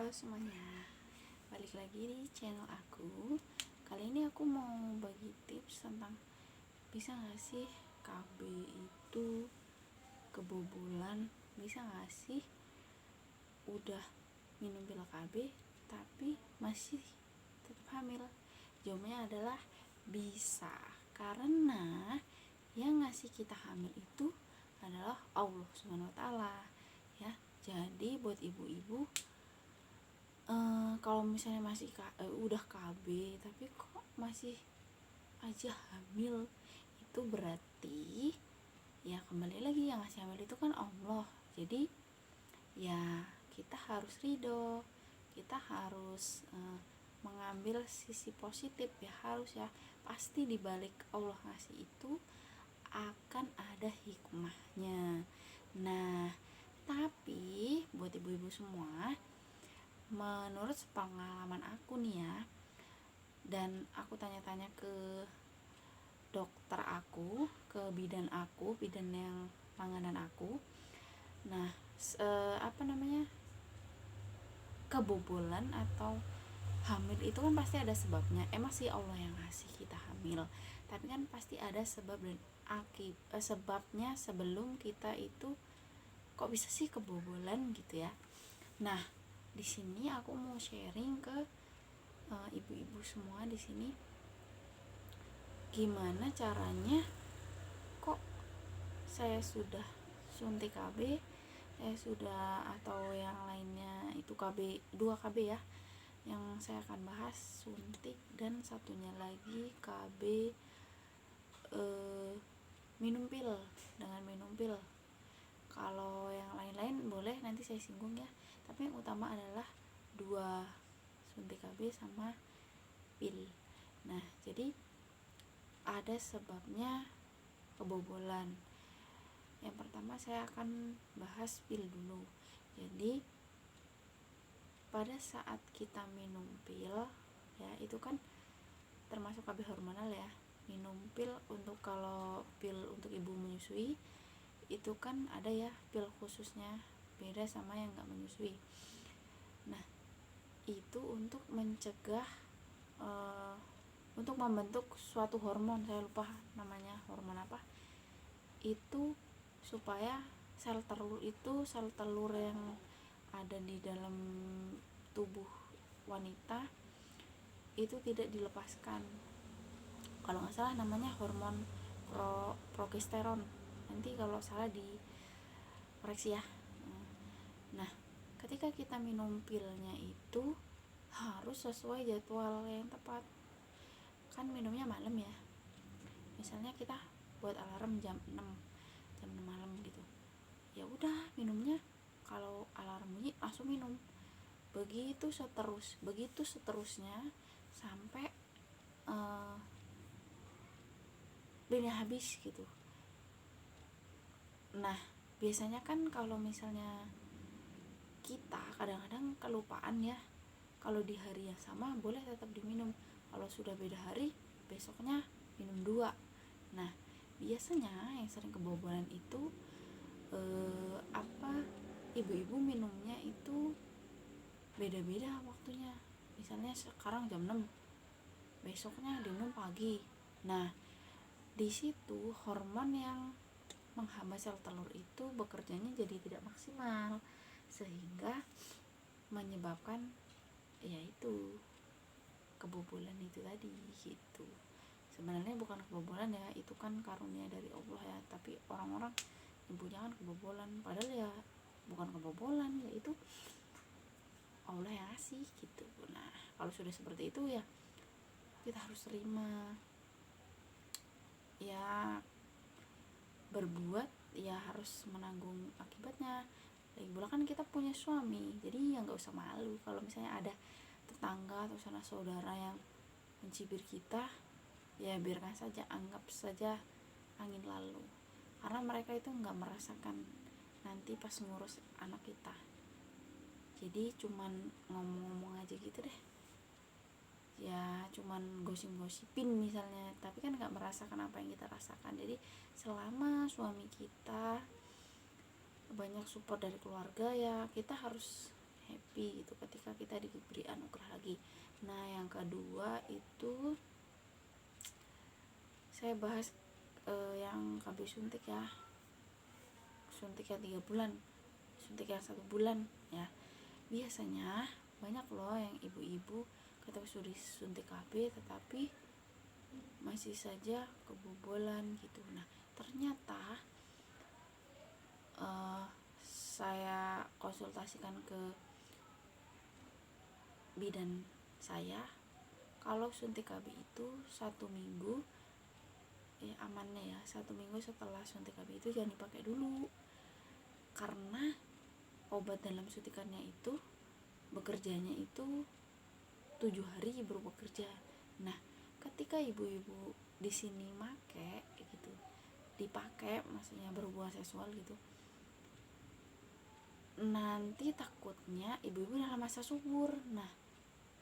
Halo semuanya, balik lagi di channel aku. Kali ini aku mau bagi tips tentang bisa gak sih KB itu kebobolan. Bisa gak sih udah minum pil KB tapi masih tetap hamil? Jawabannya adalah bisa, karena yang ngasih kita hamil itu adalah Allah Subhanahu wa Ta'ala ya. Jadi buat ibu-ibu, kalau misalnya masih udah KB tapi kok masih aja hamil, itu berarti ya kembali lagi yang ngasih hamil itu kan Allah. Jadi ya kita harus ridho, kita harus mengambil sisi positif ya, harus ya. Pasti dibalik Allah ngasih itu akan ada hikmahnya. Nah, tapi buat ibu-ibu semua, menurut pengalaman aku nih ya, dan aku tanya-tanya ke dokter aku, ke bidan aku, bidan yang langganan aku. Nah, kebobolan atau hamil itu kan pasti ada sebabnya. Emang sih Allah yang ngasih kita hamil, tapi kan pasti ada sebab dan sebabnya sebelum kita itu kok bisa sih kebobolan gitu ya. Nah, di sini aku mau sharing ke ibu-ibu semua di sini, gimana caranya kok saya sudah suntik KB, saya sudah, atau yang lainnya itu KB 2 KB ya, yang saya akan bahas suntik, dan satunya lagi KB minum pil, dengan minum pil. Kalau yang lain-lain boleh nanti saya singgung ya, tapi yang utama adalah 2, suntik KB sama pil. Nah, jadi ada sebabnya kebobolan. Yang pertama saya akan bahas pil dulu. Jadi pada saat kita minum pil ya, itu kan termasuk KB hormonal ya. Minum pil untuk, kalau pil untuk ibu menyusui itu kan ada ya pil khususnya, beda sama yang gak menyusui. Nah, itu untuk mencegah untuk membentuk suatu hormon, saya lupa namanya, hormon apa itu, supaya sel telur yang ada di dalam tubuh wanita itu tidak dilepaskan. Kalau nggak salah namanya hormon progesteron, nanti kalau salah dikoreksi ya. Nah, ketika kita minum pilnya itu harus sesuai jadwal yang tepat. Kan minumnya malam ya, misalnya kita buat alarm jam 6 malam gitu, ya udah minumnya kalau alarm bunyi langsung minum, begitu seterusnya sampai pilnya habis gitu. Nah, biasanya kan kalau misalnya kita kadang-kadang kelupaan ya, kalau di hari yang sama boleh tetap diminum, kalau sudah beda hari besoknya minum 2. Nah, biasanya yang sering kebobolan itu ibu-ibu minumnya itu beda-beda waktunya. Misalnya sekarang jam 6, besoknya diminum pagi. Nah, di situ hormon yang menghambat sel telur itu bekerjanya jadi tidak maksimal, sehingga menyebabkan yaitu kebobolan itu tadi gitu. Sebenarnya bukan kebobolan ya, itu kan karunia dari Allah ya, tapi orang-orang nyebutnya kan kebobolan, padahal ya bukan kebobolan, ya itu Allah yang ngasih gitu. Nah, kalau sudah seperti itu ya kita harus terima ya, berbuat ya harus menanggung akibatnya. Lagi pula kan kita punya suami, jadi ya nggak usah malu kalau misalnya ada tetangga atau sanak saudara yang mencibir kita, ya biarkan saja, anggap saja angin lalu, karena mereka itu nggak merasakan nanti pas ngurus anak kita. Jadi cuman ngomong-ngomong aja gitu deh ya, cuman gosip-gosipin misalnya, tapi kan nggak merasakan apa yang kita rasakan. Jadi selama suami kita banyak support dari keluarga ya kita harus happy. happy gitu ketika kita diberi anugerah lagi. Nah yang kedua itu saya bahas yang KB suntik ya, suntik yang 3 bulan, suntik yang 1 bulan ya. Biasanya banyak loh yang ibu-ibu ketika sudah suntik KB tetapi masih saja kebobolan gitu. Nah ternyata saya konsultasikan ke bidan saya, kalau suntik KB itu 1 minggu ya amannya ya, 1 minggu setelah suntik KB itu jangan dipakai dulu, karena obat dalam suntikannya itu bekerjanya itu 7 hari baru bekerja. Nah ketika ibu-ibu di sini make gitu, dipakai maksudnya berhubungan seksual gitu, nanti takutnya ibu-ibu dalam masa subur. Nah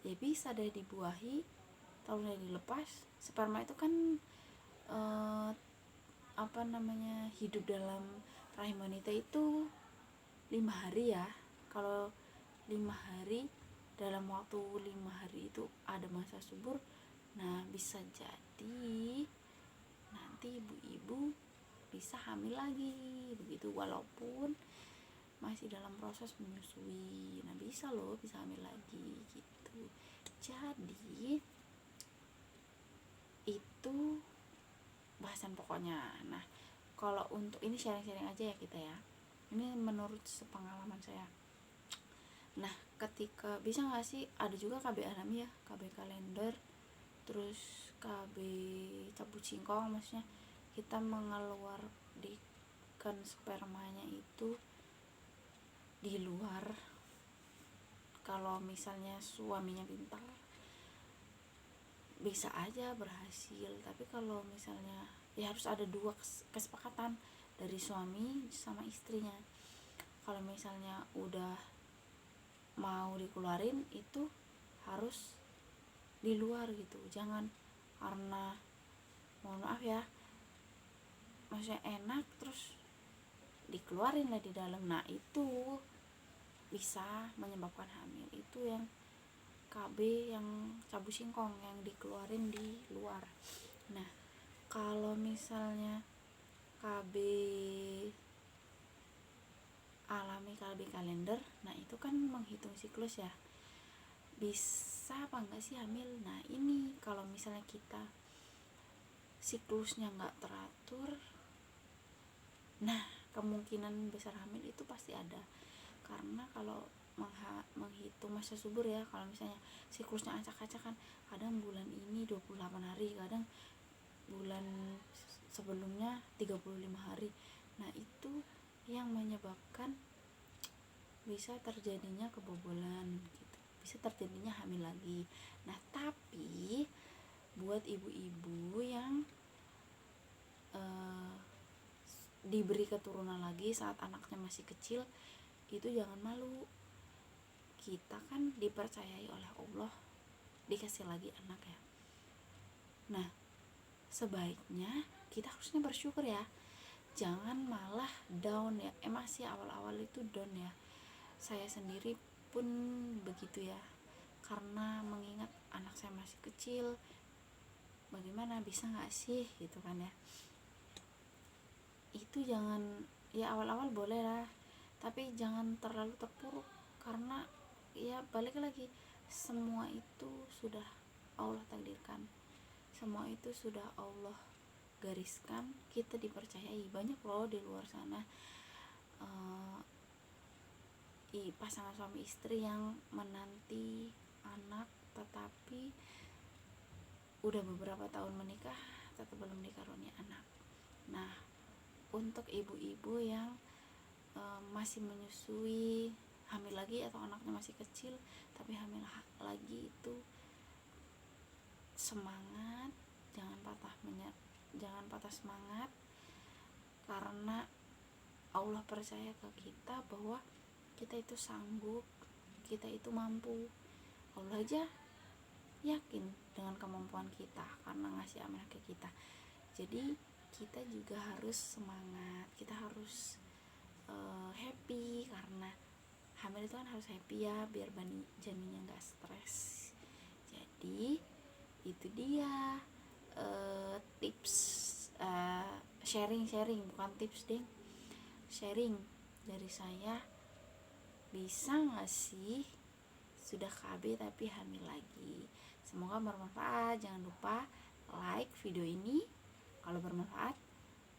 ya bisa deh dibuahi, tahunya dilepas. Sperma itu kan hidup dalam rahim wanita itu 5 hari ya. Kalau 5 hari, dalam waktu 5 hari itu ada masa subur, nah bisa jadi nanti ibu-ibu bisa hamil lagi begitu, walaupun masih dalam proses menyusui. Nah bisa loh, bisa hamil lagi gitu. Jadi itu bahasan pokoknya. Nah kalau untuk ini sharing-sharing aja ya kita ya, ini menurut sepengalaman saya. Nah ketika bisa gak sih, ada juga KB alami ya, KB kalender, terus KB cabut singkong, maksudnya kita mengeluarkan spermanya itu di luar. Kalau misalnya suaminya pintar bisa aja berhasil, tapi kalau misalnya ya harus ada 2 kesepakatan dari suami sama istrinya. Kalau misalnya udah mau dikeluarin itu harus di luar gitu, jangan karena mohon maaf ya, maksudnya enak terus dikeluarin lah di dalam. Nah itu bisa menyebabkan hamil. Itu yang KB yang cabut singkong, yang dikeluarin di luar. Nah kalau misalnya KB alami, KB kalender, nah itu kan menghitung siklus ya, bisa apa enggak sih hamil. Nah ini kalau misalnya kita siklusnya enggak teratur, nah kemungkinan besar hamil itu pasti ada. Karena kalau menghitung masa subur ya, kalau misalnya siklusnya acak-acakan, kadang bulan ini 28 hari, kadang bulan sebelumnya 35 hari. Nah itu yang menyebabkan bisa terjadinya kebobolan gitu, bisa terjadinya hamil lagi. Nah tapi buat ibu-ibu yang diberi keturunan lagi saat anaknya masih kecil, itu jangan malu. Kita kan dipercayai oleh Allah dikasih lagi anak ya. Nah sebaiknya kita harusnya bersyukur ya, jangan malah down ya. Masih awal-awal itu down ya, saya sendiri pun begitu ya, karena mengingat anak saya masih kecil, bagaimana bisa gak sih gitu kan ya. Itu jangan ya, awal-awal boleh lah, tapi jangan terlalu terpuruk, karena ya balik lagi, semua itu sudah Allah takdirkan, semua itu sudah Allah gariskan. Kita dipercayai. Banyak loh di luar sana pasangan suami istri yang menanti anak tetapi udah beberapa tahun menikah tetap belum dikaruniai anak. Nah untuk ibu-ibu yang masih menyusui, hamil lagi, atau anaknya masih kecil tapi hamil lagi, itu semangat, jangan patah semangat, karena Allah percaya ke kita bahwa kita itu sanggup, kita itu mampu. Allah aja yakin dengan kemampuan kita karena ngasih amanah ke kita. Jadi kita juga harus semangat, kita harus happy, karena hamil itu kan harus happy ya, biar janinnya nggak stres. Jadi itu dia tips, sharing bukan tips deh, sharing dari saya. Bisa nggak sih sudah KB tapi hamil lagi? Semoga bermanfaat. Jangan lupa like video ini kalau bermanfaat,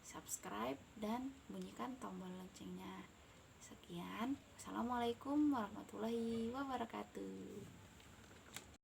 subscribe dan bunyikan tombol loncengnya. Sekian, assalamualaikum warahmatullahi wabarakatuh.